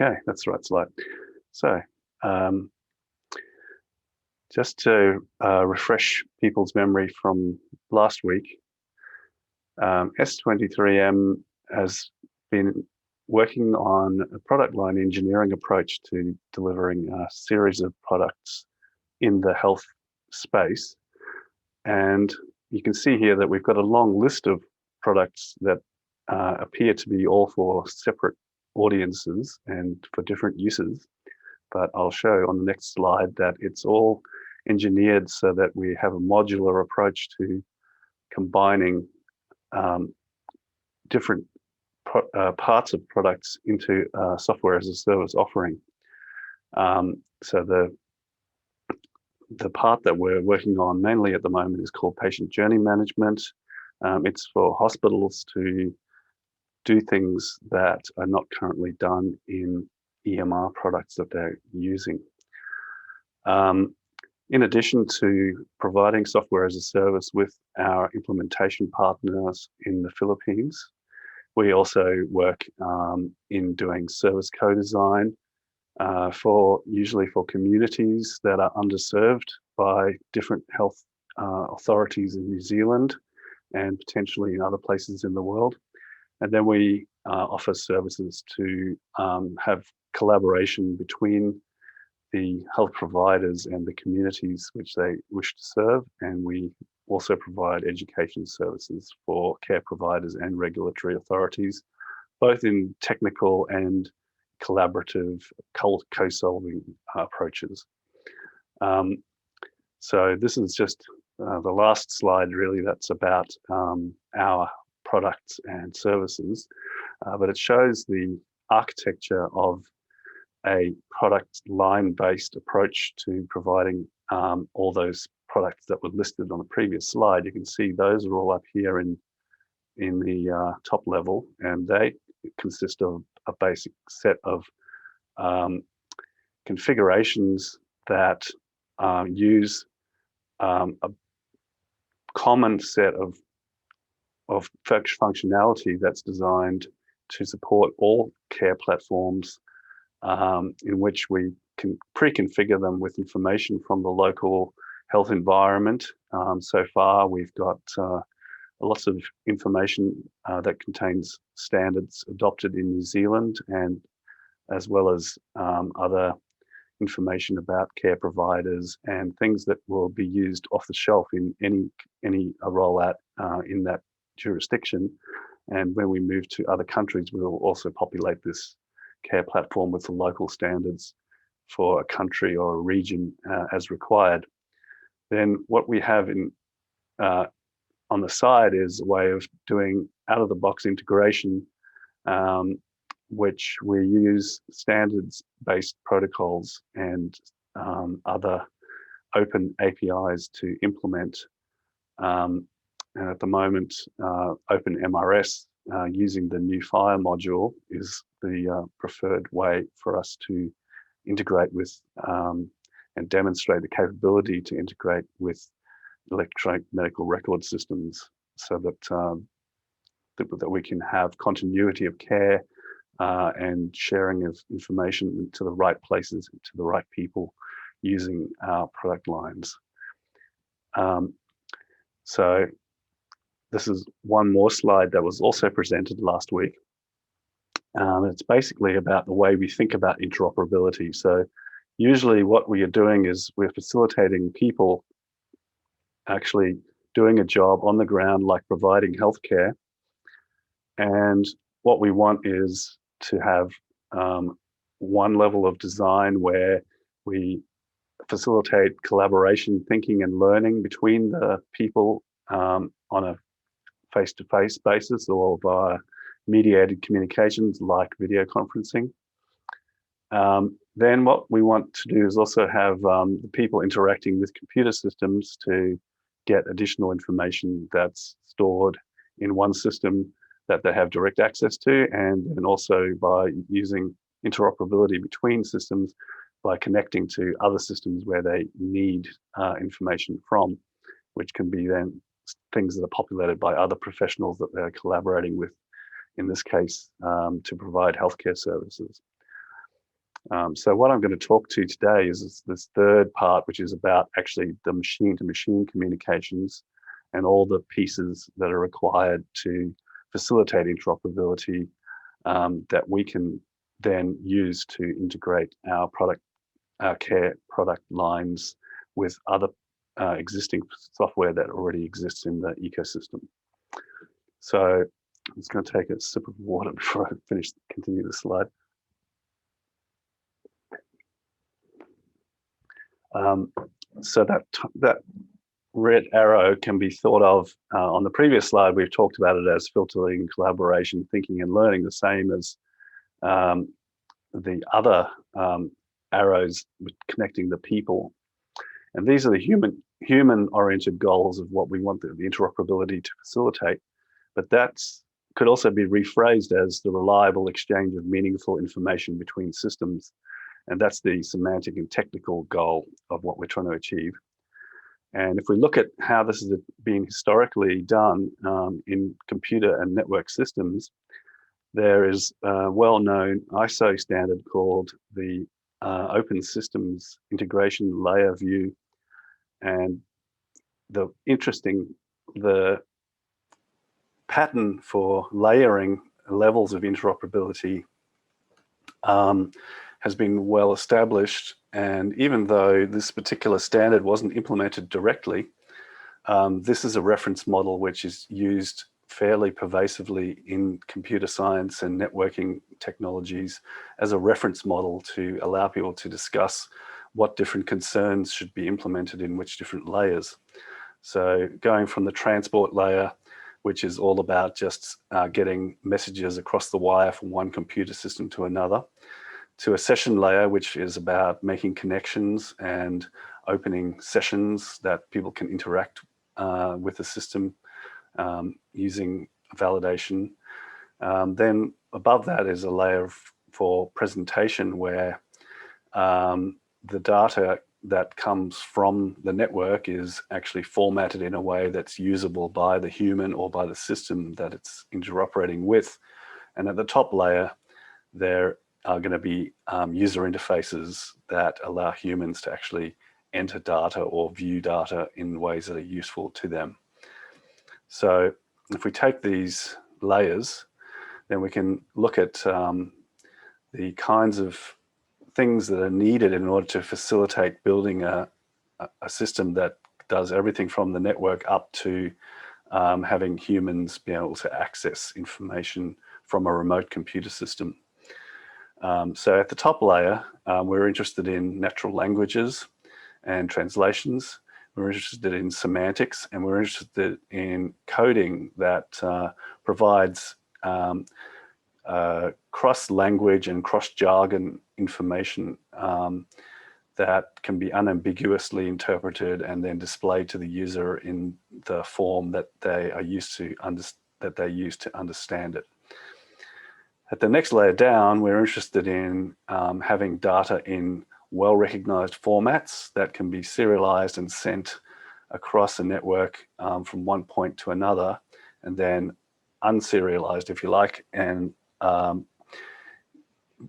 Okay, that's the right slide. So, just to refresh people's memory from last week, S23M has been working on a product line engineering approach to delivering a series of products in the health space. And you can see here that we've got a long list of products that appear to be all for separate audiences and for different uses. But I'll show on the next slide that it's all engineered so that we have a modular approach to combining different parts of products into software as a service offering. So the part that we're working on mainly at the moment is called patient journey management. It's for hospitals to do things that are not currently done in EMR products that they're using. In addition to providing software as a service with our implementation partners in the Philippines, we also work in doing service co-design usually for communities that are underserved by different health authorities in New Zealand and potentially in other places in the world. And then we offer services to have collaboration between the health providers and the communities which they wish to serve. And we also provide education services for care providers and regulatory authorities, both in technical and collaborative co-solving approaches. So this is just the last slide really that's about our products and services, but it shows the architecture of a product line-based approach to providing all those products that were listed on the previous slide. You can see those are all up here in the top level, and they consist of a basic set of configurations that use a common set of functionality that's designed to support all care platforms, in which we can pre-configure them with information from the local health environment. So far, we've got lots of information that contains standards adopted in New Zealand, and as well as other information about care providers and things that will be used off the shelf in any rollout in that jurisdiction. And when we move to other countries, we'll also populate this care platform with the local standards for a country or a region as required. Then what we have on the side is a way of doing out-of-the-box integration, which we use standards-based protocols and other open APIs to implement. And at the moment, OpenMRS using the new Fire module is the preferred way for us to integrate with and demonstrate the capability to integrate with electronic medical record systems, so that that we can have continuity of care and sharing of information to the right places, to the right people using our product lines. So this is one more slide that was also presented last week. It's basically about the way we think about interoperability. So usually what we are doing is we're facilitating people actually doing a job on the ground, like providing healthcare. And what we want is to have one level of design where we facilitate collaboration, thinking and learning between the people on a face-to-face basis or via mediated communications like video conferencing. Then what we want to do is also have the people interacting with computer systems to get additional information that's stored in one system that they have direct access to, and then also by using interoperability between systems by connecting to other systems where they need information from, which can be then things that are populated by other professionals that they're collaborating with, in this case, to provide healthcare services. So what I'm going to talk to today is this third part, which is about actually the machine-to-machine communications and all the pieces that are required to facilitate interoperability that we can then use to integrate our care product lines with other existing software that already exists in the ecosystem. So I'm just going to take a sip of water before I continue the slide. So that red arrow can be thought of on the previous slide. We've talked about it as filtering, collaboration, thinking, and learning, the same as the other arrows connecting the people. And these are the human-oriented goals of what we want the interoperability to facilitate. But that could also be rephrased as the reliable exchange of meaningful information between systems. And that's the semantic and technical goal of what we're trying to achieve. And if we look at how this has been historically done in computer and network systems, there is a well-known ISO standard called the Open Systems Integration Layer View. And the pattern for layering levels of interoperability has been well established. And even though this particular standard wasn't implemented directly, this is a reference model which is used fairly pervasively in computer science and networking technologies as a reference model to allow people to discuss what different concerns should be implemented in which different layers. So going from the transport layer, which is all about just getting messages across the wire from one computer system to another, to a session layer, which is about making connections and opening sessions that people can interact with the system using validation. Then above that is a layer for presentation where the data that comes from the network is actually formatted in a way that's usable by the human or by the system that it's interoperating with. And at the top layer, there are going to be user interfaces that allow humans to actually enter data or view data in ways that are useful to them. So if we take these layers, then we can look at the kinds of things that are needed in order to facilitate building a system that does everything from the network up to having humans be able to access information from a remote computer system. So at the top layer, we're interested in natural languages and translations. We're interested in semantics, and we're interested in coding that provides cross-language and cross-jargon information that can be unambiguously interpreted and then displayed to the user in the form that they are used to use to understand it. At the next layer down, we're interested in having data in well-recognized formats that can be serialized and sent across a network from one point to another, and then unserialized, if you like, and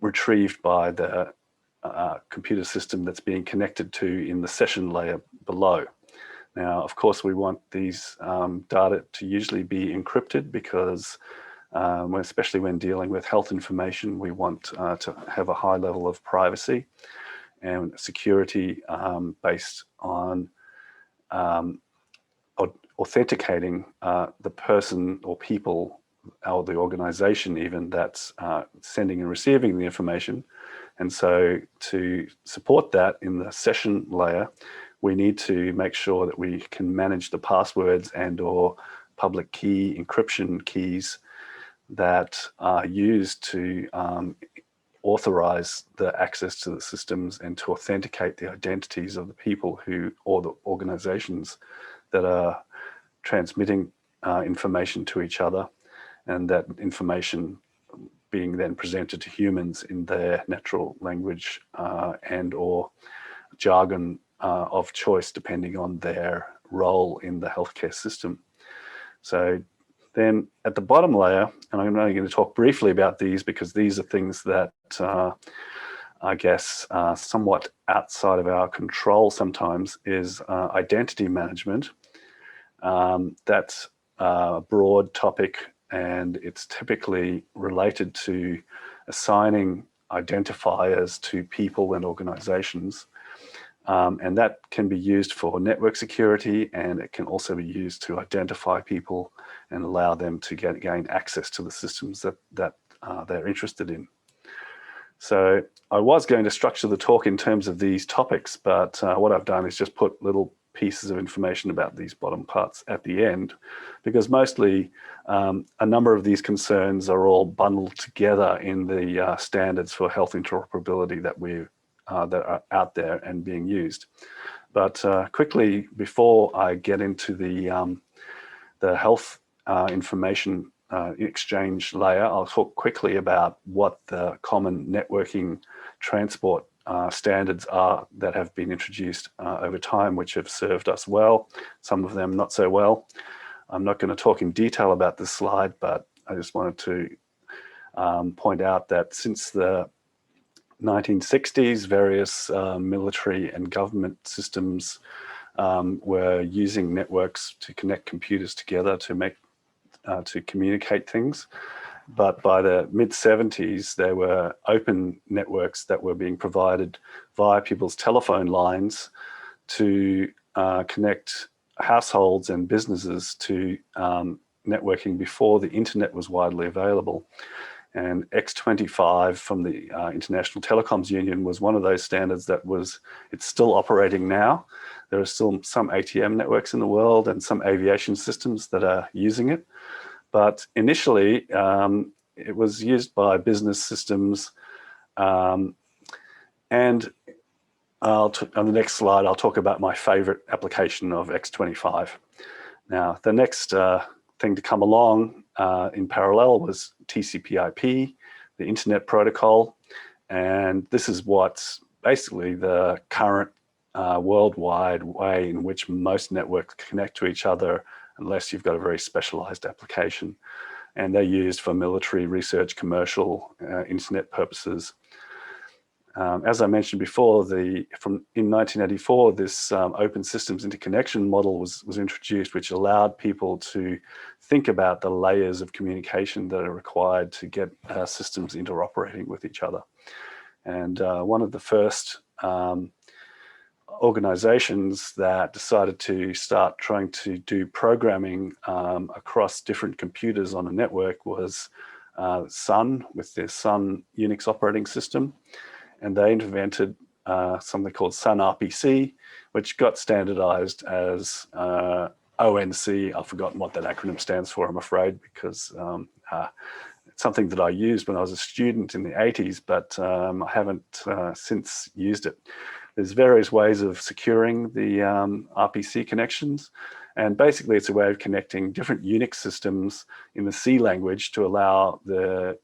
retrieved by the computer system that's being connected to in the session layer below. Now, of course, we want these data to usually be encrypted because especially when dealing with health information, we want to have a high level of privacy and security based on authenticating the person or people or the organization even that's sending and receiving the information. And so to support that in the session layer, we need to make sure that we can manage the passwords and or public key encryption keys that are used to authorize the access to the systems and to authenticate the identities of the people or the organizations that are transmitting information to each other, and that information being then presented to humans in their natural language and or jargon of choice, depending on their role in the healthcare system. So then at the bottom layer, and I'm only going to talk briefly about these because these are things that I guess, somewhat outside of our control sometimes is identity management. That's a broad topic, and it's typically related to assigning identifiers to people and organizations. And that can be used for network security, and it can also be used to identify people and allow them to gain access to the systems that they're interested in. So I was going to structure the talk in terms of these topics, but what I've done is just put little pieces of information about these bottom parts at the end, because mostly a number of these concerns are all bundled together in the standards for health interoperability that that are out there and being used. But quickly, before I get into the health information exchange layer, I'll talk quickly about what the common networking transport standards are that have been introduced over time, which have served us well, some of them not so well. I'm not going to talk in detail about this slide, but I just wanted to point out that since the 1960s, various military and government systems were using networks to connect computers together to communicate things. But by the mid-70s, there were open networks that were being provided via people's telephone lines to connect households and businesses to networking before the internet was widely available. And X25 from the International Telecoms Union was one of those standards it's still operating now. There are still some ATM networks in the world and some aviation systems that are using it. But initially, it was used by business systems. And on the next slide, I'll talk about my favorite application of X25. Now, the next thing to come along in parallel was TCP/IP, the Internet Protocol. And this is what's basically the current worldwide way in which most networks connect to each other, unless you've got a very specialized application. And they're used for military, research, commercial, internet purposes. As I mentioned before, in 1984, this open systems interconnection model was introduced, which allowed people to think about the layers of communication that are required to get systems interoperating with each other. And one of the first organizations that decided to start trying to do programming across different computers on a network was Sun, with their Sun Unix operating system. And they invented something called Sun RPC, which got standardized as ONC. I've forgotten what that acronym stands for, I'm afraid, because it's something that I used when I was a student in the 80s, but I haven't since used it. There's various ways of securing the RPC connections. And basically, it's a way of connecting different Unix systems in the C language to allow the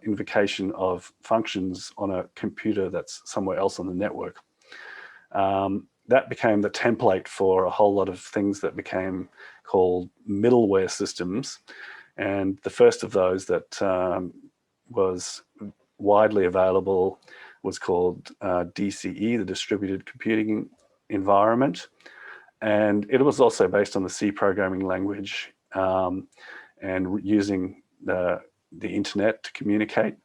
invocation of functions on a computer that's somewhere else on the network. That became the template for a whole lot of things that became called middleware systems. And the first of those that was widely available was called DCE, the Distributed Computing Environment. And it was also based on the C programming language and using the internet to communicate.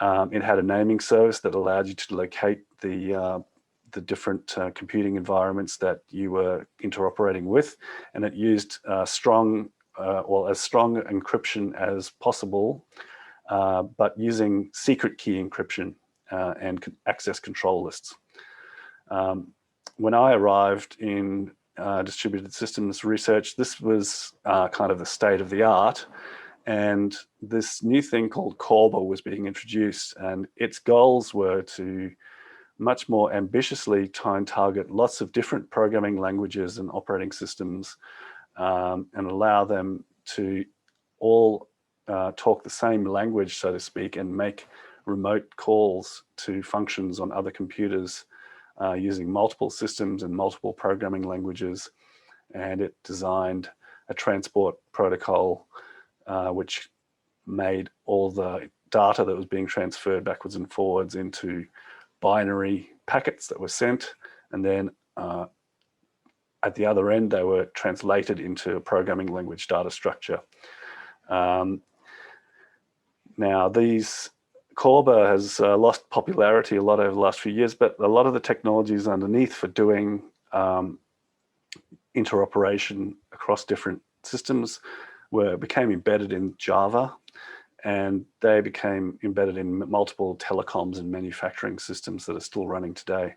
It had a naming service that allowed you to locate the different computing environments that you were interoperating with, and it used as strong encryption as possible, but using secret key encryption and access control lists. When I arrived in distributed systems research, this was kind of the state of the art. And this new thing called CORBA was being introduced, and its goals were to much more ambitiously try and target lots of different programming languages and operating systems and allow them to all talk the same language, so to speak, and make remote calls to functions on other computers using multiple systems and multiple programming languages. And it designed a transport protocol which made all the data that was being transferred backwards and forwards into binary packets that were sent, and then at the other end, they were translated into a programming language data structure. Now, Corba has lost popularity a lot over the last few years, but a lot of the technologies underneath for doing interoperation across different systems became embedded in Java, and they became embedded in multiple telecoms and manufacturing systems that are still running today.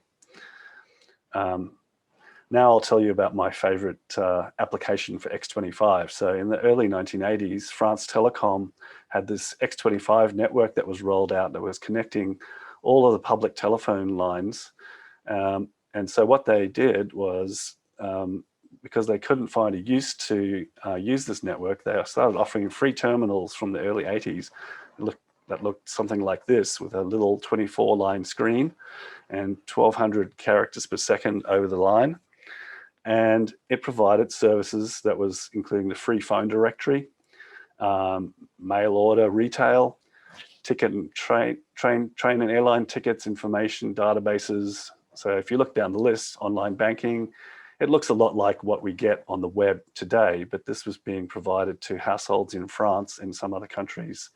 Now I'll tell you about my favorite application for X25. So in the early 1980s, France Telecom had this X25 network that was rolled out that was connecting all of the public telephone lines. And so what they did was, because they couldn't find a use to use this network, they started offering free terminals from the early 80s that looked something like this, with a little 24-line screen and 1,200 characters per second over the line. And it provided services that was including the free phone directory, mail order, retail, ticket and train and airline tickets, information databases. So if you look down the list, online banking, it looks a lot like what we get on the web today, but this was being provided to households in France and some other countries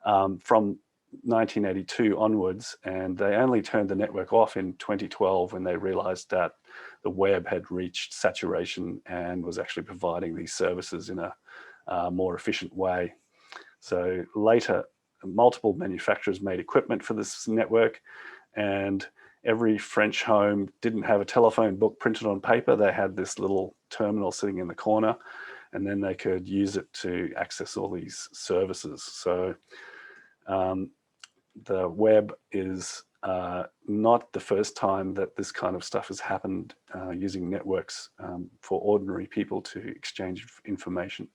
from 1982 onwards, and they only turned the network off in 2012 when they realized that the web had reached saturation and was actually providing these services in a more efficient way. So later, multiple manufacturers made equipment for this network, and every French home didn't have a telephone book printed on paper. They had this little terminal sitting in the corner, and then they could use it to access all these services. So the web is not the first time that this kind of stuff has happened using networks for ordinary people to exchange information.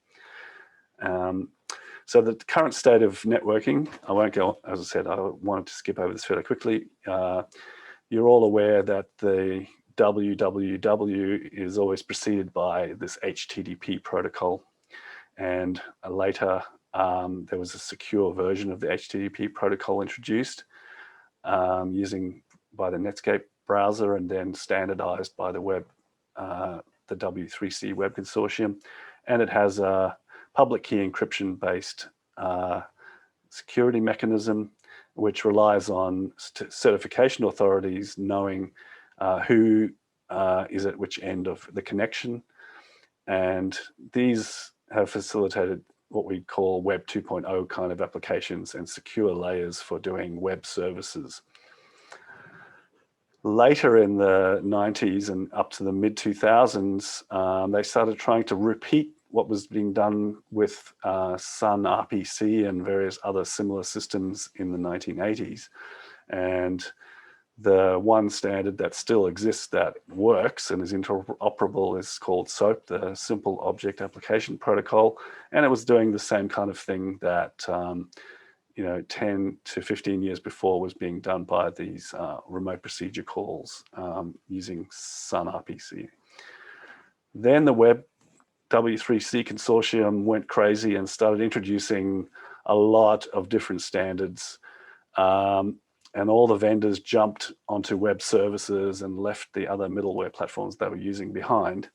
So the current state of networking, I won't go, as I said, I wanted to skip over this fairly quickly. You're all aware that the www is always preceded by this HTTP protocol. And later, there was a secure version of the HTTP protocol introduced by the Netscape browser, and then standardized by the W3C Web Consortium. And it has a public key encryption based security mechanism, which relies on certification authorities knowing who is at which end of the connection. And these have facilitated what we call Web 2.0 kind of applications and secure layers for doing web services. Later in the 90s and up to the mid-2000s, they started trying to repeat what was being done with Sun RPC and various other similar systems in the 1980s. And the one standard that still exists that works and is interoperable is called SOAP, the Simple Object Application Protocol. And it was doing the same kind of thing that 10 to 15 years before was being done by these remote procedure calls using Sun RPC. Then the Web W3C consortium went crazy and started introducing a lot of different standards. And all the vendors jumped onto web services and left the other middleware platforms they were using behind.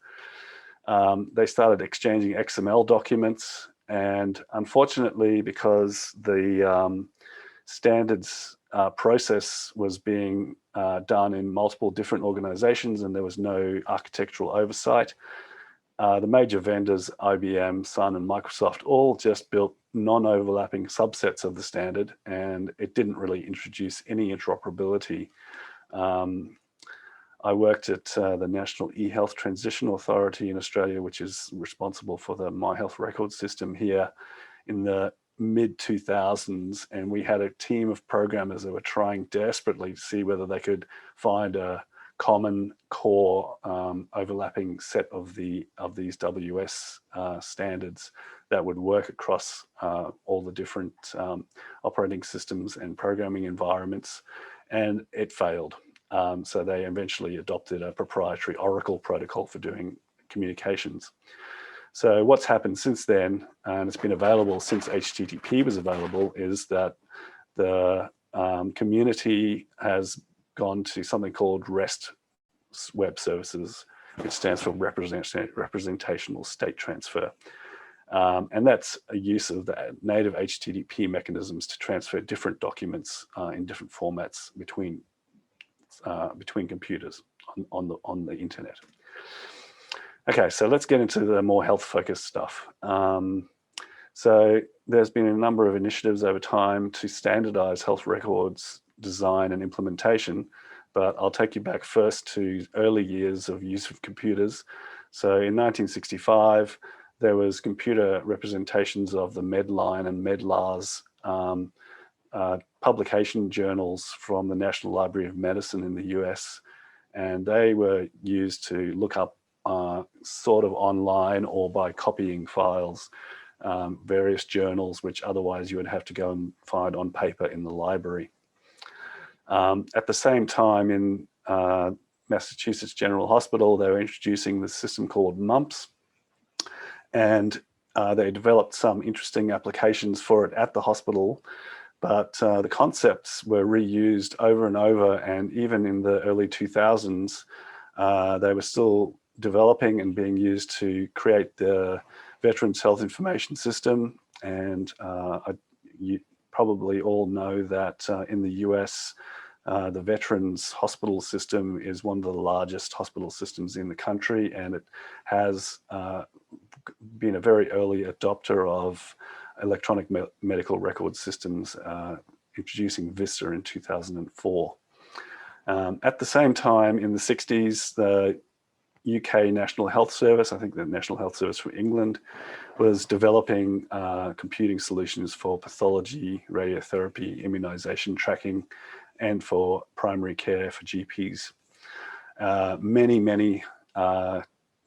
They started exchanging XML documents, and unfortunately, because the standards process was being done in multiple different organizations and there was no architectural oversight, the major vendors, IBM, Sun, and Microsoft, all just built non-overlapping subsets of the standard, and it didn't really introduce any interoperability. I worked at the National eHealth Transition Authority in Australia, which is responsible for the My Health record system here in the mid-2000s, and we had a team of programmers that were trying desperately to see whether they could find a common core overlapping set of these WS standards that would work across all the different operating systems and programming environments, and it failed. So they eventually adopted a proprietary Oracle protocol for doing communications. So what's happened since then, and it's been available since HTTP was available, is that the community has gone to something called REST web services, which stands for representational state transfer. And that's a use of the native HTTP mechanisms to transfer different documents in different formats between computers on the internet. Okay, so let's get into the more health-focused stuff. So there's been a number of initiatives over time to standardize health records design and implementation, but I'll take you back first to early years of use of computers. So in 1965, there was computer representations of the Medline and Medlars publication journals from the National Library of Medicine in the US, and they were used to look up sort of online or by copying files, various journals which otherwise you would have to go and find on paper in the library. At the same time, in Massachusetts General Hospital, they were introducing this system called MUMPS, and they developed some interesting applications for it at the hospital, but the concepts were reused over and over, and even in the early 2000s, they were still developing and being used to create the Veterans Health Information System. And you probably all know that in the US, the Veterans Hospital System is one of the largest hospital systems in the country, and it has been a very early adopter of electronic medical record systems, introducing VISTA in 2004. At the same time, in the 60s, the UK National Health Service, I think the National Health Service for England, was developing computing solutions for pathology, radiotherapy, immunization tracking, and for primary care for GPs. Many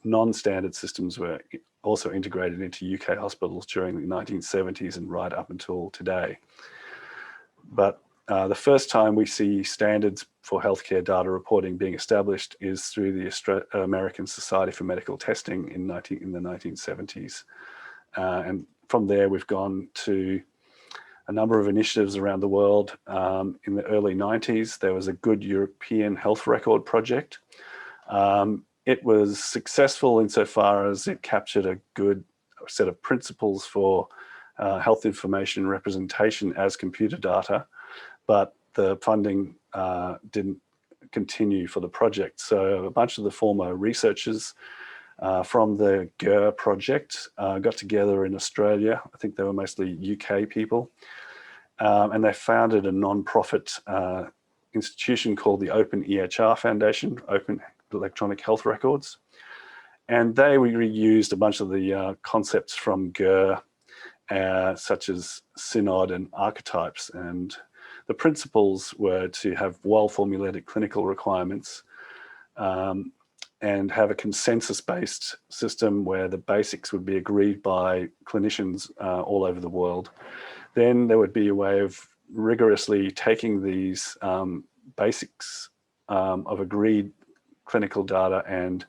non-standard systems were also integrated into UK hospitals during the 1970s and right up until today. But the first time we see standards for healthcare data reporting being established is through the American Society for Medical Testing in the 1970s. And from there, we've gone to a number of initiatives around the world. In the early 90s, there was a Good European Health Record project. It was successful insofar as it captured a good set of principles for health information representation as computer data, but the funding didn't continue for the project. So a bunch of the former researchers from the GER project got together in Australia. I think they were mostly UK people. And they founded a non-profit institution called the OpenEHR Foundation, Open Electronic Health Records. And they reused a bunch of the concepts from GER, such as Synod and Archetypes. And the principles were to have well-formulated clinical requirements and have a consensus-based system where the basics would be agreed by clinicians all over the world. Then there would be a way of rigorously taking these basics of agreed clinical data and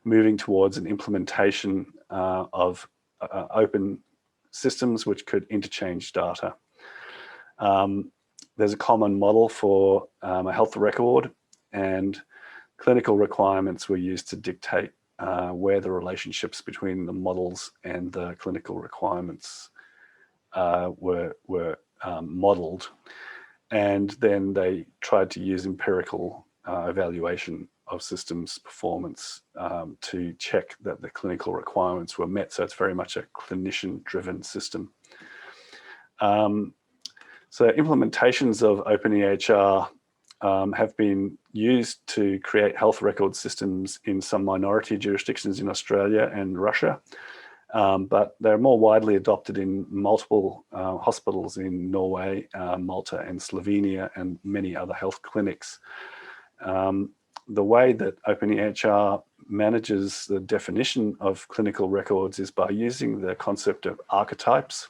moving towards an implementation of open systems which could interchange data. There's a common model for a health record, and clinical requirements were used to dictate where the relationships between the models and the clinical requirements were modeled. And then they tried to use empirical evaluation of systems performance to check that the clinical requirements were met. So it's very much a clinician-driven system. So implementations of OpenEHR have been used to create health record systems in some minority jurisdictions in Australia and Russia, but they're more widely adopted in multiple hospitals in Norway, Malta, and Slovenia, and many other health clinics. The way that OpenEHR manages the definition of clinical records is by using the concept of archetypes.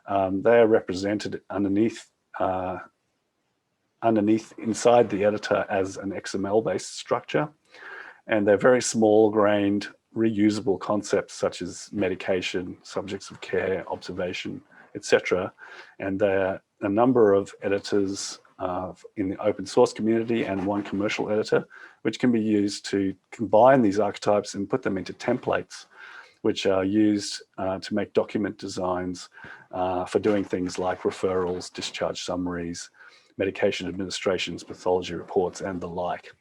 They are represented underneath inside the editor as an XML-based structure, and they're very small-grained, reusable concepts such as medication, subjects of care, observation, etc. And there are a number of editors in the open source community and one commercial editor, which can be used to combine these archetypes and put them into templates, which are used to make document designs for doing things like referrals, discharge summaries, medication administrations, pathology reports, and the like.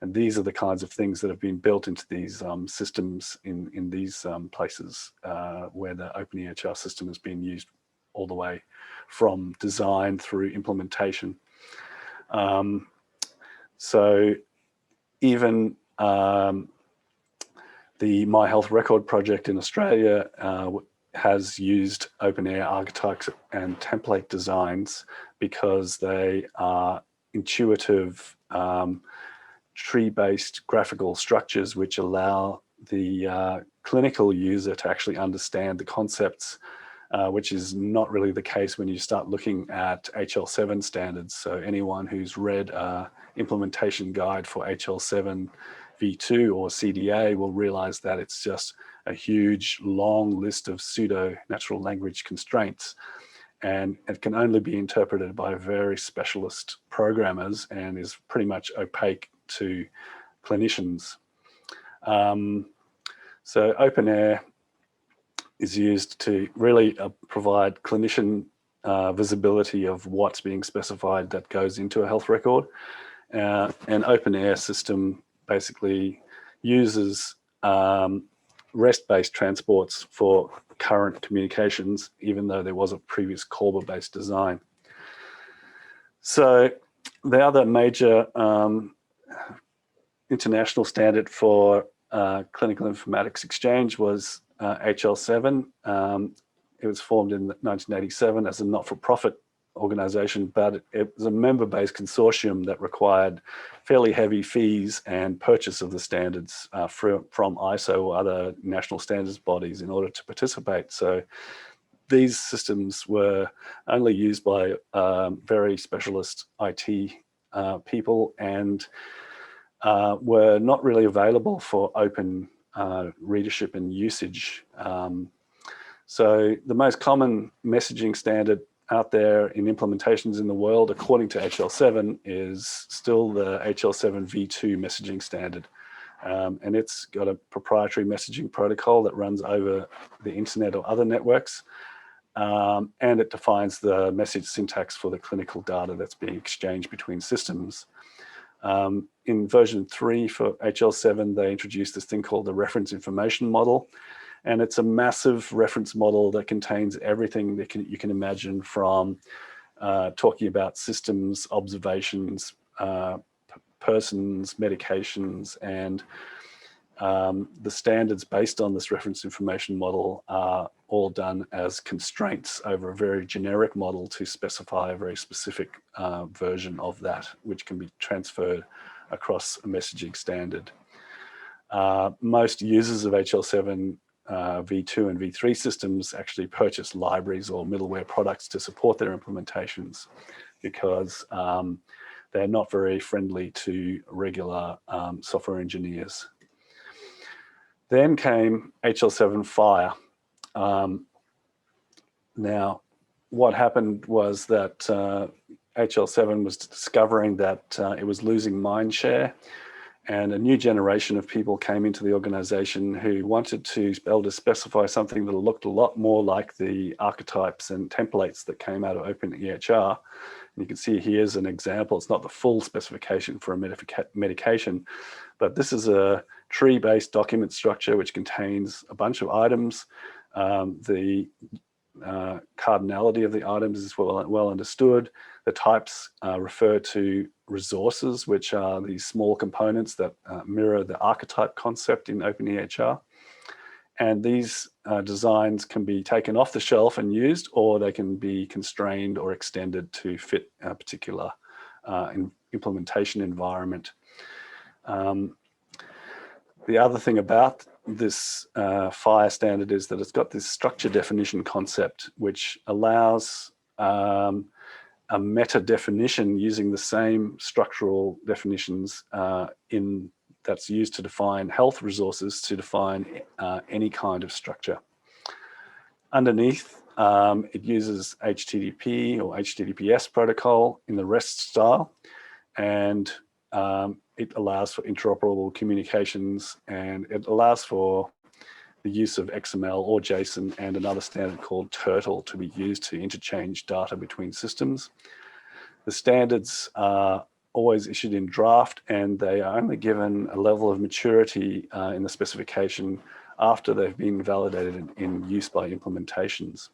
And these are the kinds of things that have been built into these systems in these places where the OpenEHR system has been used all the way from design through implementation. So even the My Health Record project in Australia has used OpenEHR archetypes and template designs because they are intuitive tree-based graphical structures which allow the clinical user to actually understand the concepts, which is not really the case when you start looking at HL7 standards. So anyone who's read implementation guide for HL7 V2 or CDA will realize that it's just a huge long list of pseudo natural language constraints, and it can only be interpreted by very specialist programmers and is pretty much opaque to clinicians. So OpenEHR is used to really provide clinician visibility of what's being specified that goes into a health record. An OpenEHR system basically uses REST-based transports for current communications, even though there was a previous CORBA-based design. So the other major international standard for clinical informatics exchange was HL7. It was formed in 1987 as a not-for-profit organization, but it was a member-based consortium that required fairly heavy fees and purchase of the standards from ISO or other national standards bodies in order to participate. So these systems were only used by very specialist IT people and were not really available for open readership and usage. So the most common messaging standard out there in implementations in the world, according to HL7, is still the HL7 V2 messaging standard. And it's got a proprietary messaging protocol that runs over the internet or other networks. And it defines the message syntax for the clinical data that's being exchanged between systems. In version 3 for HL7, they introduced this thing called the reference information model. And it's a massive reference model that contains everything that you can imagine, from talking about systems, observations, persons, medications, and the standards based on this reference information model are all done as constraints over a very generic model to specify a very specific version of that, which can be transferred across a messaging standard. Most users of HL7 V2 and V3 systems actually purchase libraries or middleware products to support their implementations, because they're not very friendly to regular software engineers. Then came HL7 Fire. Now, what happened was that HL7 was discovering that it was losing mind share, and a new generation of people came into the organization who wanted to be able to specify something that looked a lot more like the archetypes and templates that came out of OpenEHR. And you can see here's an example. It's not the full specification for a medication, but this is a tree-based document structure which contains a bunch of items. The cardinality of the items is well understood. The types refer to resources, which are these small components that mirror the archetype concept in OpenEHR. And these designs can be taken off the shelf and used, or they can be constrained or extended to fit a particular implementation environment. The other thing about this FIRE standard is that it's got this structure definition concept, which allows a meta definition using the same structural definitions that's used to define health resources to define any kind of structure. Underneath It uses HTTP or HTTPS protocol in the REST style, and it allows for interoperable communications, and it allows for the use of XML or JSON and another standard called Turtle to be used to interchange data between systems. The standards are always issued in draft, and they are only given a level of maturity in the specification after they've been validated in use by implementations.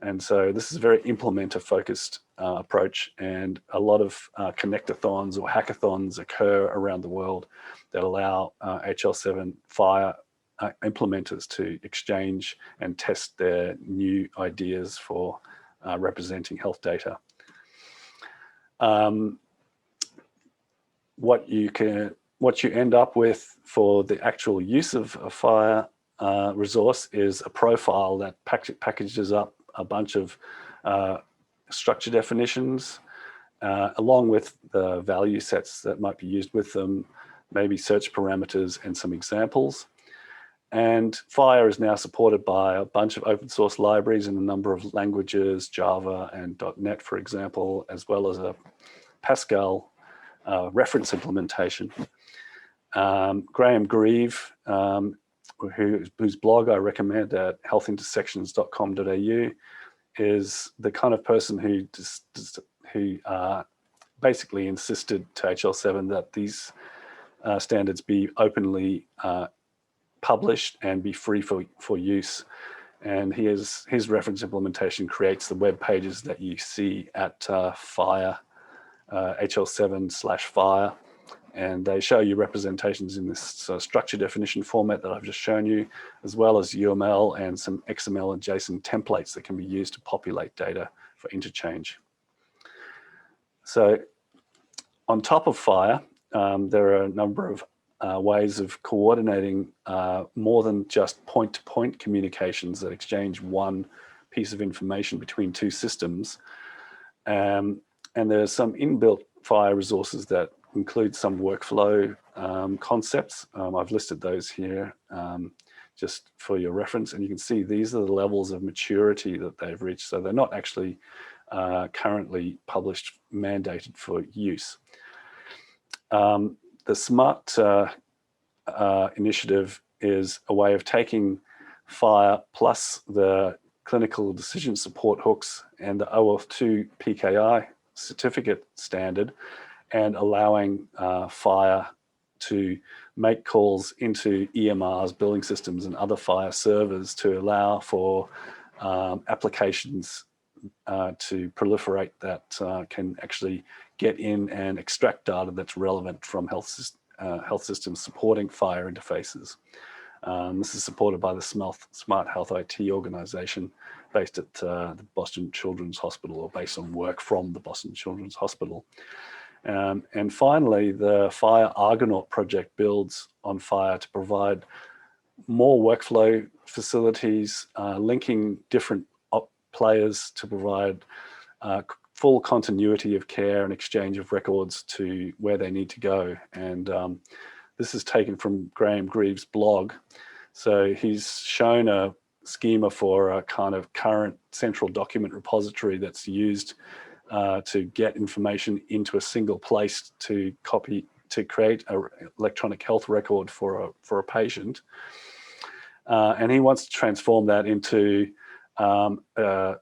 And so this is a very implementer-focused approach, and a lot of connectathons or hackathons occur around the world that allow HL7 Fire implementers to exchange and test their new ideas for representing health data. What you end up with for the actual use of a Fire resource is a profile that packages up a bunch of structure definitions, along with the value sets that might be used with them, maybe search parameters and some examples. And Fire is now supported by a bunch of open source libraries in a number of languages, Java and .NET, for example, as well as a Pascal reference implementation. Graham Grieve, whose blog I recommend at healthintersections.com.au, is the kind of person who basically insisted to HL7 that these standards be openly published and be free for use. And his reference implementation creates the web pages that you see at Fire, HL7/Fire. And they show you representations in this structure definition format that I've just shown you, as well as UML and some XML and JSON templates that can be used to populate data for interchange. So on top of Fire, there are a number of ways of coordinating more than just point-to-point communications that exchange one piece of information between two systems. And there's some inbuilt Fire resources that include some workflow concepts. I've listed those here just for your reference, and you can see these are the levels of maturity that they've reached. So they're not actually currently published, mandated for use. The SMART initiative is a way of taking Fire plus the clinical decision support hooks and the OAuth2 PKI certificate standard, and allowing Fire to make calls into EMRs, billing systems, and other Fire servers to allow for applications to proliferate that can actually get in and extract data that's relevant from health systems supporting Fire interfaces. This is supported by the Smart Health IT organization based at the Boston Children's Hospital, or based on work from the Boston Children's Hospital. And finally, the Fire Argonaut project builds on Fire to provide more workflow facilities, linking different players to provide full continuity of care and exchange of records to where they need to go. And this is taken from Graham Grieve's blog. So he's shown a schema for a kind of current central document repository that's used to get information into a single place to create an electronic health record for a patient. And he wants to transform that into a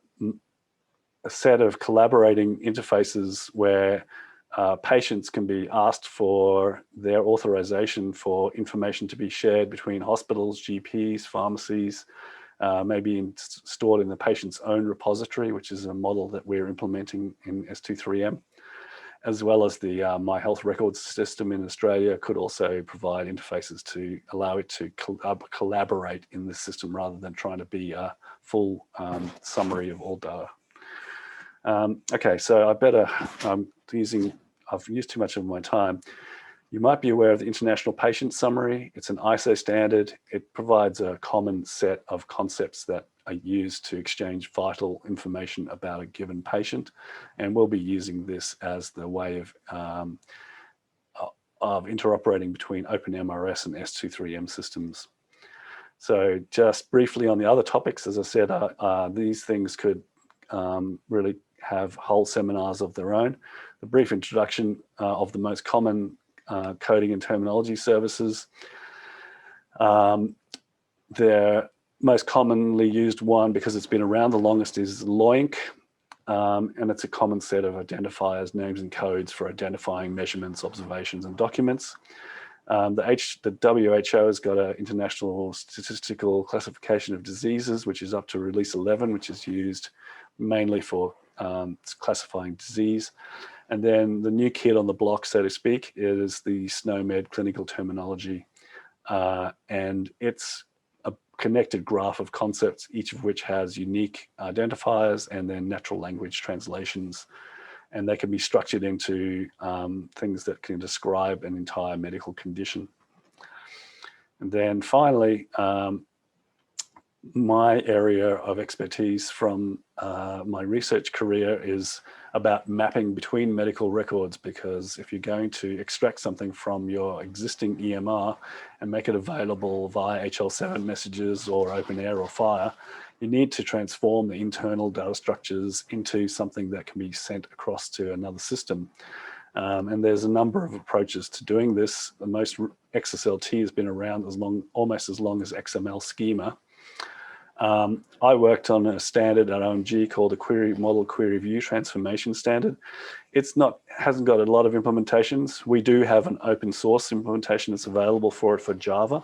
set of collaborating interfaces where patients can be asked for their authorization for information to be shared between hospitals, GPs, pharmacies, maybe stored in the patient's own repository, which is a model that we're implementing in S23M, as well as the My Health Records system in Australia could also provide interfaces to allow it to collaborate in the system rather than trying to be a full summary of all data. Okay, so I've used too much of my time. You might be aware of the International Patient Summary. It's an ISO standard. It provides a common set of concepts that are used to exchange vital information about a given patient. And we'll be using this as the way of interoperating between OpenMRS and S23M systems. So just briefly on the other topics, as I said, these things could really have whole seminars of their own. A brief introduction of the most common coding and terminology services. The most commonly used one, because it's been around the longest, is LOINC, and it's a common set of identifiers, names and codes for identifying measurements, observations, and documents. The WHO has got an International Statistical Classification of Diseases, which is up to release 11, which is used mainly for classifying disease. And then the new kid on the block, so to speak, is the SNOMED clinical terminology. And it's a connected graph of concepts, each of which has unique identifiers and then natural language translations. And they can be structured into things that can describe an entire medical condition. And then finally, my area of expertise from my research career is about mapping between medical records, because if you're going to extract something from your existing EMR and make it available via HL7 messages or OpenEHR or Fire, you need to transform the internal data structures into something that can be sent across to another system. And there's a number of approaches to doing this. The most XSLT has been around almost as long as XML schema. I worked on a standard at OMG called a Query Model Query View Transformation Standard. Hasn't got a lot of implementations. We do have an open source implementation that's available for it for Java.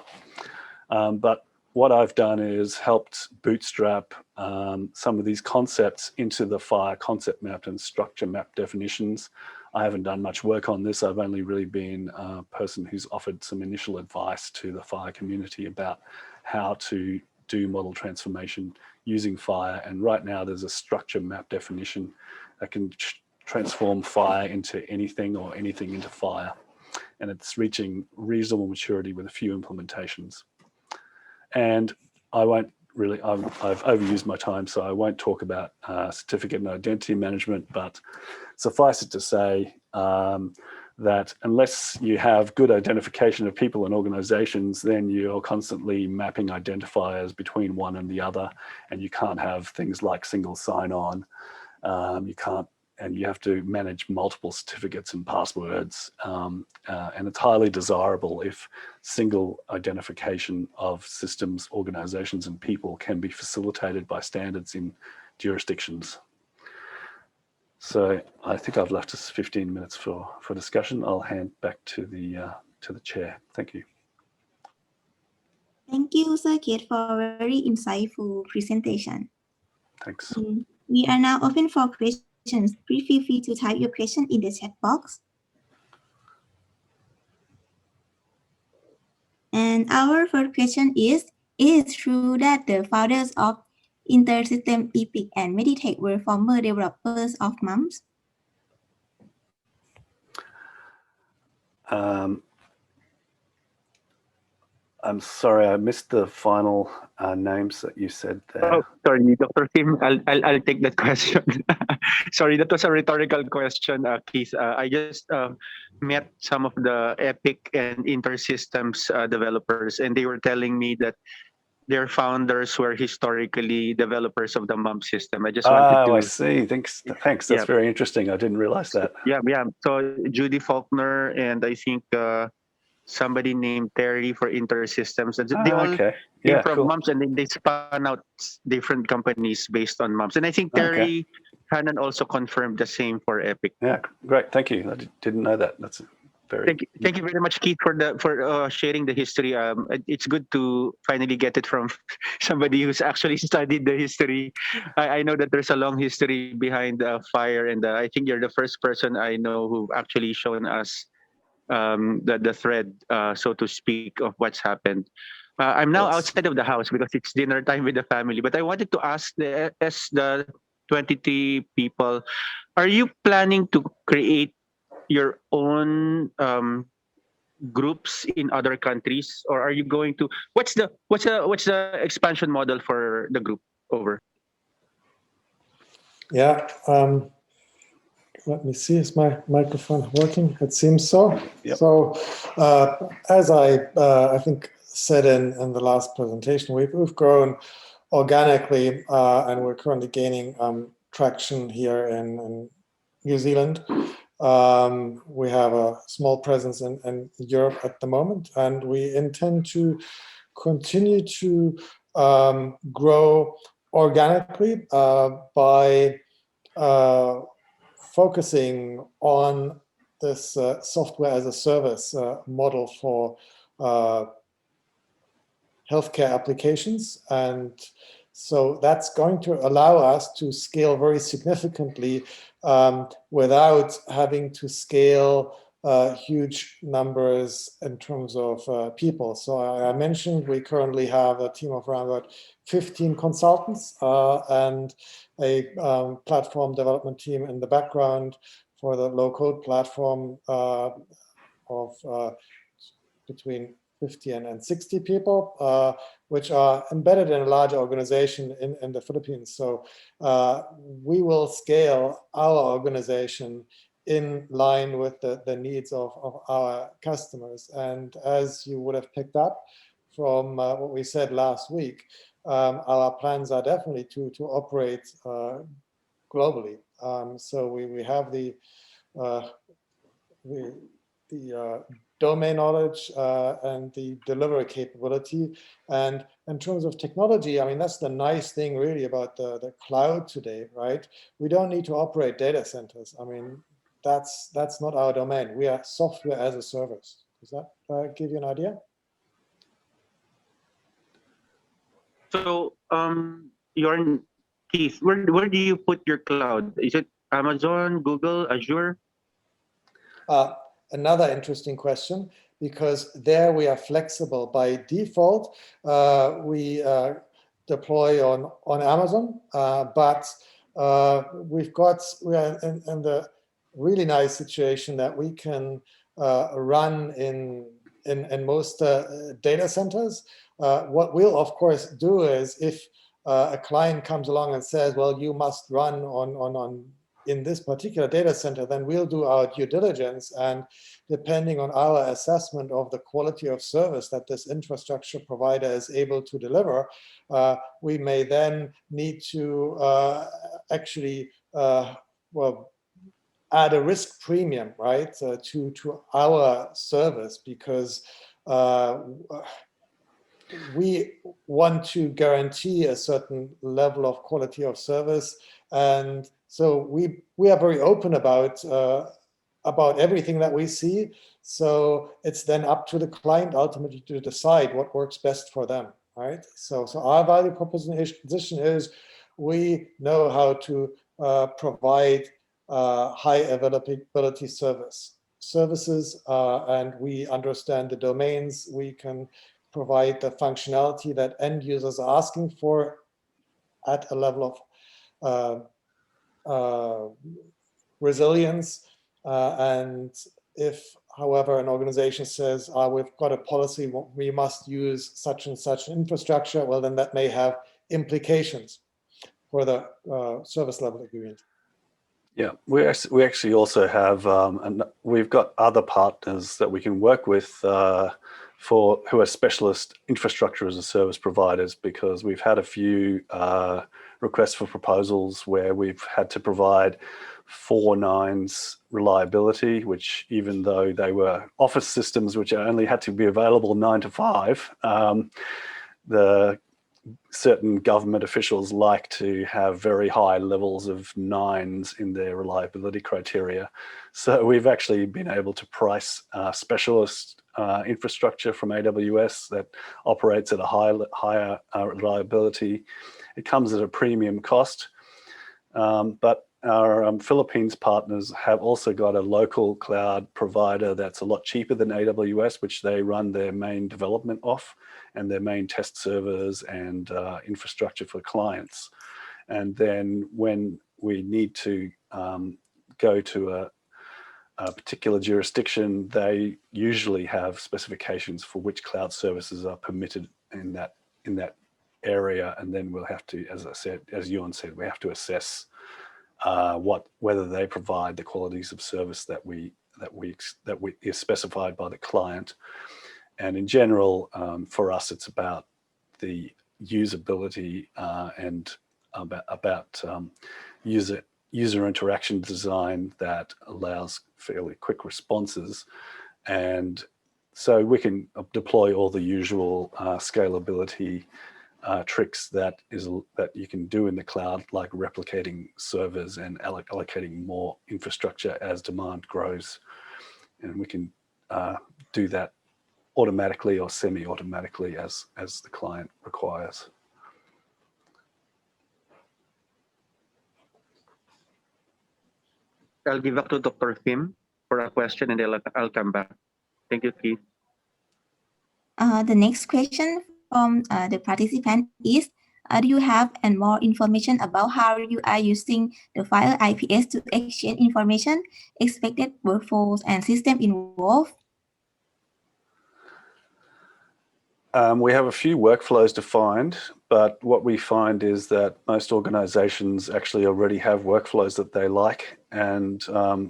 But what I've done is helped bootstrap some of these concepts into the Fire concept map and structure map definitions. I haven't done much work on this. I've only really been a person who's offered some initial advice to the Fire community about how to do model transformation using Fire. And right now there's a structure map definition that can transform Fire into anything or anything into Fire. And it's reaching reasonable maturity with a few implementations. And I won't really, I've overused my time, so I won't talk about certificate and identity management, but suffice it to say that unless you have good identification of people and organizations, then you're constantly mapping identifiers between one and the other, and you can't have things like single sign-on. And you have to manage multiple certificates and passwords. And it's highly desirable if single identification of systems, organizations, and people can be facilitated by standards in jurisdictions. So I think I've left us 15 minutes for discussion. I'll hand back to the chair. Thank you. Thank you, Sir Kate, for a very insightful presentation. Thanks. We are now open for questions. Please feel free to type your question in the chat box. And our first question is it true that the founders of InterSystem, Epic, and Meditech were former developers of MUMS? I'm sorry, I missed the final names that you said there. Oh, sorry, Dr. Kim, I'll take that question. Sorry, that was a rhetorical question, Keith. I just met some of the Epic and InterSystems developers, and they were telling me that their founders were historically developers of the MUMS system. I just wanted to... Oh, I see. Thanks. That's very interesting. I didn't realize that. Yeah. So Judy Faulkner and I think somebody named Terry for InterSystems. They all came from MUMS, and then they spun out different companies based on MUMS. And I think Terry Hannan also confirmed the same for Epic. Yeah, great. Thank you. I didn't know that. That's very... Thank you very much, Keith, for sharing the history. It's good to finally get it from somebody who's actually studied the history. I know that there's a long history behind Fire, and I think you're the first person I know who actually shown us the thread, so to speak, of what's happened. I'm now outside of the house because it's dinner time with the family. But I wanted to ask the 23 people, are you planning to create your own groups in other countries, or are you going to? What's the expansion model for the group? Over. Yeah. Let me see, is my microphone working? It seems so. Yep. So as I think said in the last presentation, we've grown organically, and we're currently gaining traction here in New Zealand. We have a small presence in Europe at the moment, and we intend to continue to grow organically by focusing on this software as a service model for healthcare applications. And so that's going to allow us to scale very significantly without having to scale huge numbers in terms of people. So I mentioned we currently have a team of around about 15 consultants and a platform development team in the background for the low-code platform of between 50 and 60 people, which are embedded in a large organization in the Philippines. So we will scale our organization in line with the needs of our customers. And as you would have picked up from what we said last week, our plans are definitely to operate globally. So we have the domain knowledge and the delivery capability. And in terms of technology, I mean, that's the nice thing really about the cloud today, right? We don't need to operate data centers. I mean, that's not our domain. We are software as a service. Does that give you an idea? So, Keith, where do you put your cloud? Is it Amazon, Google, Azure? Another interesting question, because there we are flexible. By default, we deploy on Amazon, but we are in the really nice situation that we can run in most data centers. What we'll of course do is, if a client comes along and says, well, you must run on in this particular data center, then we'll do our due diligence, and depending on our assessment of the quality of service that this infrastructure provider is able to deliver, we may then need to actually add a risk premium, right, to our service, because we want to guarantee a certain level of quality of service. And so we are very open about everything that we see. So it's then up to the client ultimately to decide what works best for them, right? So our value proposition is, we know how to provide high availability services, and we understand the domains. We can provide the functionality that end users are asking for at a level of resilience. And if, however, an organization says, we've got a policy, we must use such and such infrastructure, well, then that may have implications for the service level agreement. Yeah, we actually also have, and we've got other partners that we can work with who are specialist infrastructure as a service providers, because we've had a few requests for proposals where we've had to provide 4 nines reliability, which, even though they were office systems which only had to be available 9 to 5, the certain government officials like to have very high levels of 9s in their reliability criteria. So we've actually been able to price specialist infrastructure from AWS that operates at a higher reliability. It comes at a premium cost, but our Philippines partners have also got a local cloud provider that's a lot cheaper than AWS, which they run their main development off, and their main test servers and infrastructure for clients. And then when we need to go to a particular jurisdiction, they usually have specifications for which cloud services are permitted in that area. And then we'll have to, as I said, as Ewan said, we have to assess whether they provide the qualities of service that is specified by the client. And in general, for us, it's about the usability and about user interaction design that allows fairly quick responses. And so we can deploy all the usual scalability tricks that you can do in the cloud, like replicating servers and allocating more infrastructure as demand grows. And we can do that automatically or semi-automatically as the client requires. I'll give back to Dr. Kim for a question, and then I'll come back. Thank you, Keith. The next question from the participant is, do you have and more information about how you are using the Fire IPS to exchange information, expected workflows, and system involved? We have a few workflows defined, but what we find is that most organizations actually already have workflows that they like. And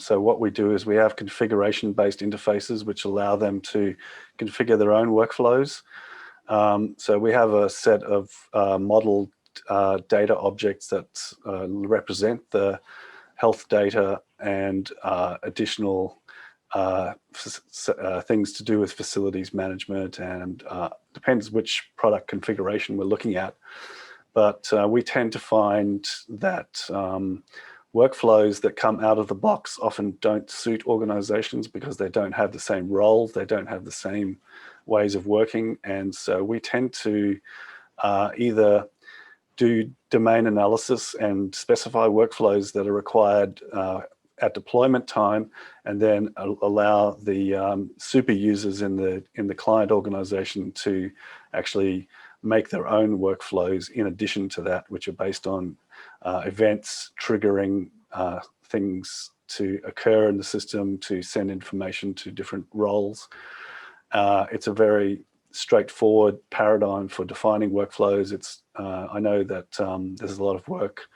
so what we do is we have configuration-based interfaces which allow them to configure their own workflows. So we have a set of modeled data objects that represent the health data and additional things to do with facilities management, and depends which product configuration we're looking at. But we tend to find that workflows that come out of the box often don't suit organizations because they don't have the same roles, they don't have the same ways of working. And so we tend to either do domain analysis and specify workflows that are required at deployment time, and then allow the super users in the client organization to actually make their own workflows in addition to that, which are based on events triggering things to occur in the system to send information to different roles. It's a very straightforward paradigm for defining workflows. I know that there's a lot of work.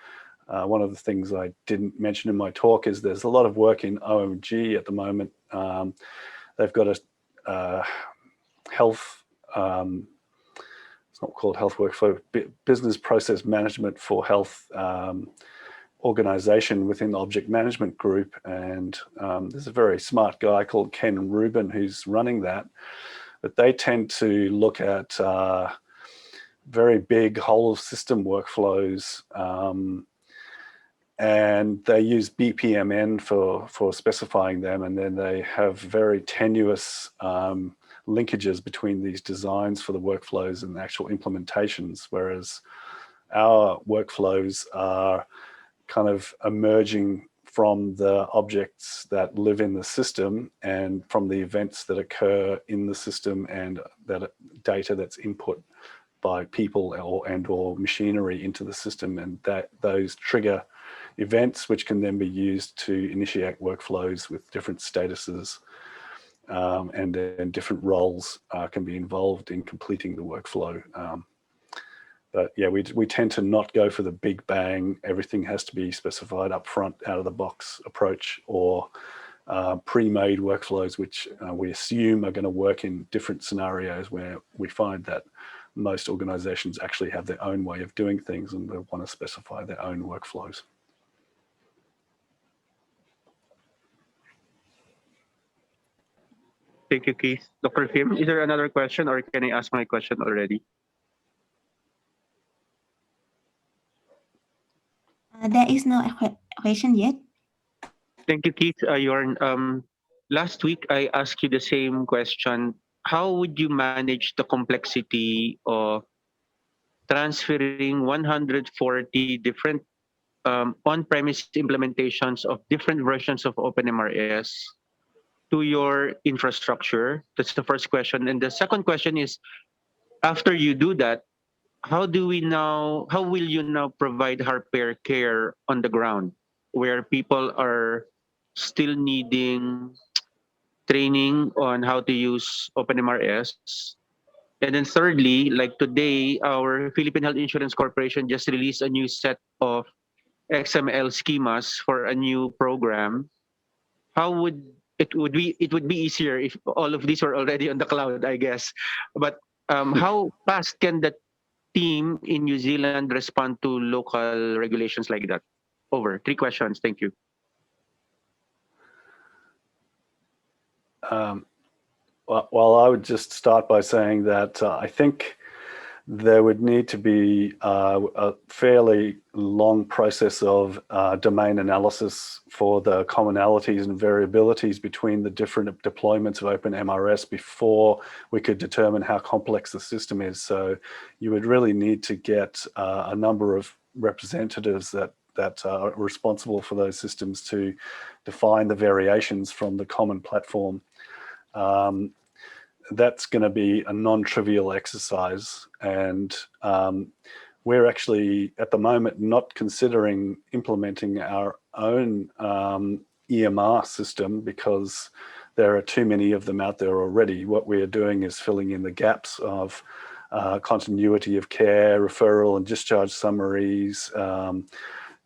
One of the things I didn't mention in my talk is there's a lot of work in OMG at the moment. They've got a health, it's not called health workflow, business process management for health organization within the object management group. And there's a very smart guy called Ken Rubin who's running that. But they tend to look at very big whole system workflows, and they use BPMN for specifying them, and then they have very tenuous linkages between these designs for the workflows and the actual implementations, whereas our workflows are kind of emerging from the objects that live in the system and from the events that occur in the system and that data that's input by people or machinery into the system, and that those trigger events which can then be used to initiate workflows with different statuses, and then different roles can be involved in completing the workflow. But yeah, we tend to not go for the big bang, everything has to be specified up front, out of the box approach, or pre-made workflows which we assume are going to work in different scenarios, where we find that most organizations actually have their own way of doing things and they want to specify their own workflows. Thank you, Keith. Dr. Kim, is there another question, or can I ask my question already? There is no question yet. Thank you, Keith. Last week, I asked you the same question. How would you manage the complexity of transferring 140 different on-premise implementations of different versions of OpenMRS to your infrastructure? That's the first question. And the second question is, after you do that, how will you now provide hardware care on the ground, where people are still needing training on how to use OpenMRS? And then thirdly, like today, our Philippine Health Insurance Corporation just released a new set of XML schemas for a new program. How would it would be easier if all of these were already on the cloud, I guess. But how fast can the team in New Zealand respond to local regulations like that? Over. 3 questions. Thank you. Well, I would just start by saying that I think there would need to be a fairly long process of domain analysis for the commonalities and variabilities between the different deployments of OpenMRS before we could determine how complex the system is. So you would really need to get a number of representatives that are responsible for those systems to define the variations from the common platform. That's going to be a non-trivial exercise, and we're actually at the moment not considering implementing our own EMR system because there are too many of them out there already. What we are doing is filling in the gaps of continuity of care, referral and discharge summaries,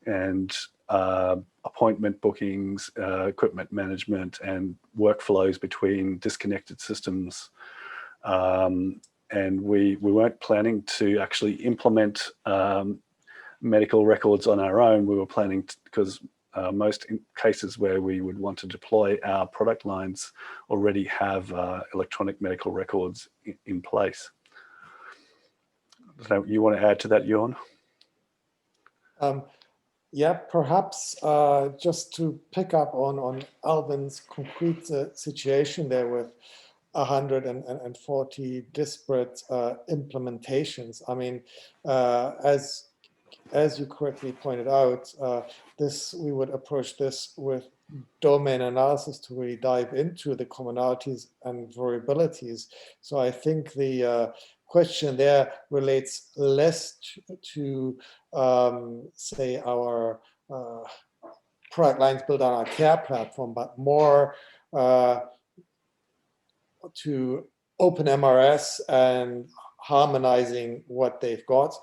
and appointment bookings, equipment management, and workflows between disconnected systems. And we weren't planning to actually implement medical records on our own. We were planning because most cases where we would want to deploy our product lines already have electronic medical records in place. So you want to add to that, Jorn? Yeah, perhaps just to pick up on Alvin's concrete situation there with 140 disparate implementations. I mean, as you correctly pointed out, we would approach this with domain analysis to really dive into the commonalities and variabilities. So I think the question there relates less to say our product lines built on our care platform, but more to OpenMRS and harmonizing what they've got.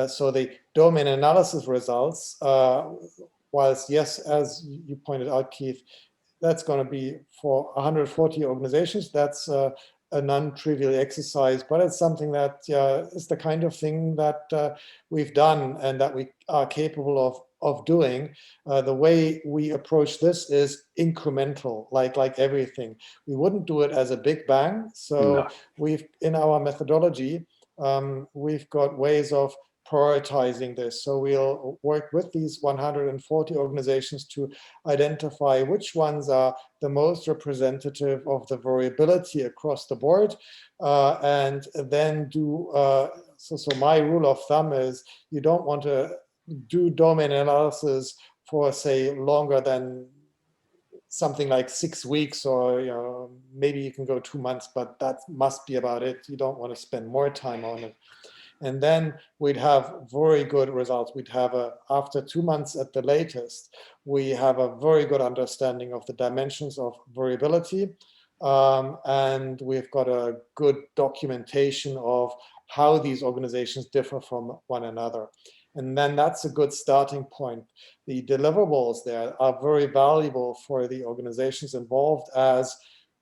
So the domain analysis results, whilst yes, as you pointed out, Keith, that's going to be for 140 organizations. That's a non-trivial exercise, but it's something that is the kind of thing that we've done and that we are capable of doing. The way we approach this is incremental, like everything. We wouldn't do it as a big bang. So we've, in our methodology, we've got ways of prioritizing this. So we'll work with these 140 organizations to identify which ones are the most representative of the variability across the board, and then do, so my rule of thumb is you don't want to do domain analysis for, say, longer than something like 6 weeks, or maybe you can go 2 months, but that must be about it. You don't want to spend more time on it. And then we'd have very good results. We'd have, after 2 months at the latest, we have a very good understanding of the dimensions of variability. And we've got a good documentation of how these organizations differ from one another. And then that's a good starting point. The deliverables there are very valuable for the organizations involved, as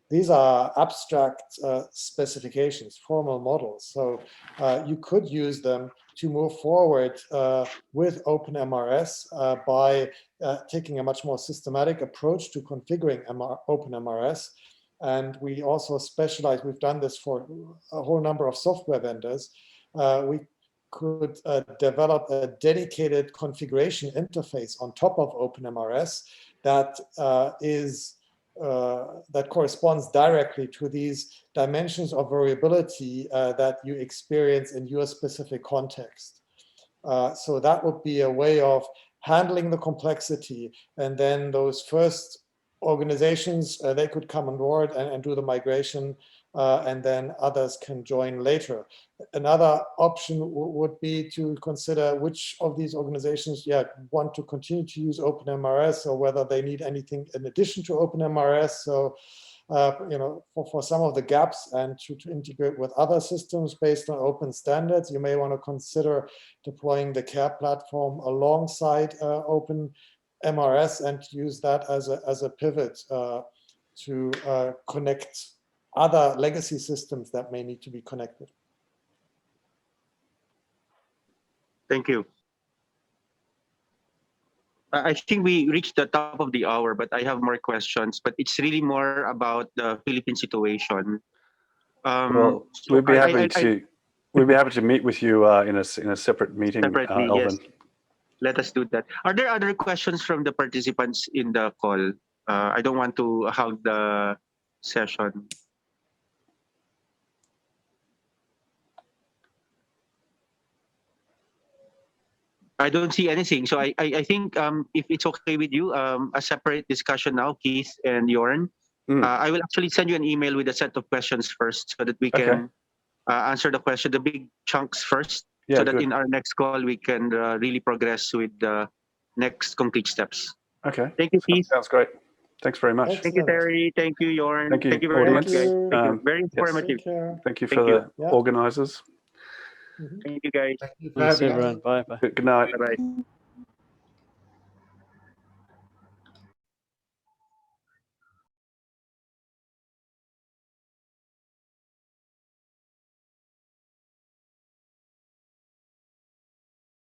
these are abstract specifications, formal models. So you could use them to move forward with OpenMRS by taking a much more systematic approach to configuring OpenMRS. And we also specialize, we've done this for a whole number of software vendors. We could develop a dedicated configuration interface on top of OpenMRS that that corresponds directly to these dimensions of variability that you experience in your specific context. So that would be a way of handling the complexity, and then those first organizations, they could come on board and do the migration, and then others can join later. Another option would be to consider which of these organizations want to continue to use OpenMRS, or whether they need anything in addition to OpenMRS. So for some of the gaps and to integrate with other systems based on open standards, you may want to consider deploying the care platform alongside OpenMRS and use that as a pivot to connect other legacy systems that may need to be connected. Thank you. I think we reached the top of the hour, but I have more questions. But it's really more about the Philippine situation. Well, So we'd be happy to meet with you in a separate meeting, separately, Elvin. yes. Let us do that. Are there other questions from the participants in the call? I don't want to hog the session. I don't see anything. So I think if it's okay with you, a separate discussion now, Keith and Jorn. I will actually send you an email with a set of questions first so that we can answer the question, the big chunks first, so that in our next call we can really progress with the next concrete steps. Okay. Thank you, Keith. Sounds great. Thanks very much. Excellent. Thank you, Terry. Thank you, Jorn. Thank you, very much, audience. guys. Thank you. Very informative. Take care. Thank you Thank for you. the organisers. Thank you, guys. Thank you for Thanks, having us. everyone. Bye. Bye. Good night. Bye-bye.